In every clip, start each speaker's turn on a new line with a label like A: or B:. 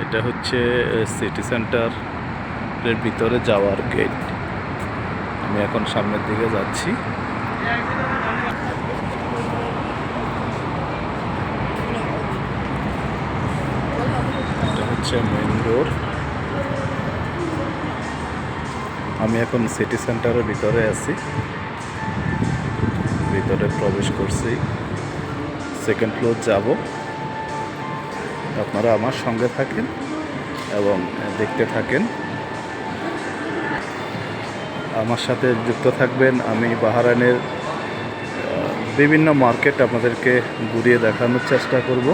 A: এটা হচ্ছে সিটি সেন্টারের ভিতরে যাওয়ার গেট। আমি এখন সামনের দিকে যাচ্ছি। এটা হচ্ছে মেইন রোড। আমি এখন সিটি সেন্টারের ভিতরে আছি, ভিতরে প্রবেশ করছি। সেকেন্ড ফ্লোর যাব। আপনারা আমার সঙ্গে থাকেন এবং দেখতে থাকেন, আমার সাথে যুক্ত থাকবেন। আমি বাহরাইনের বিভিন্ন মার্কেট আপনাদেরকে ঘুরিয়ে দেখানোর চেষ্টা করব,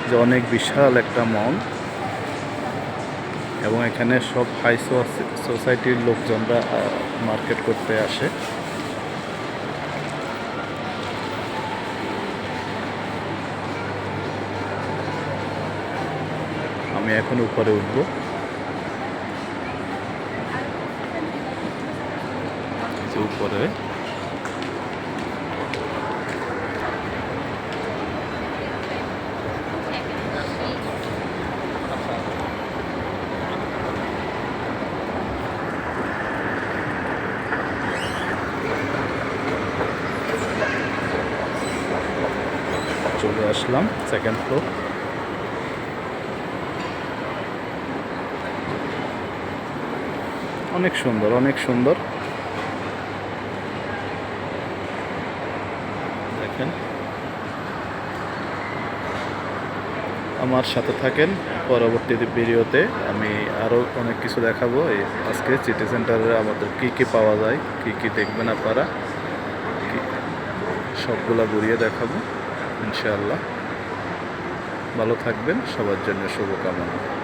A: যে অনেক বিশাল একটা মল এবং এখানে সব হাই সোসাইটির লোকজনরা মার্কেট করতে আসে। আমি এখন উপরে উঠব। উপরে চলে আসলাম সেকেন্ড ফ্লোর। অনেক সুন্দর, অনেক সুন্দর। দেখেন, আমার সাথে থাকেন। পরবর্তী ভিডিওতে আমি আরও অনেক কিছু দেখাবো। এই আজকে সিটি সেন্টারে আমাদের কি কি পাওয়া যায়, কি কি দেখবেন আপনারা, সবগুলা ঘুরিয়ে দেখাবো ইনশাআল্লাহ। ভালো থাকবেন, সবার জন্য শুভকামনা।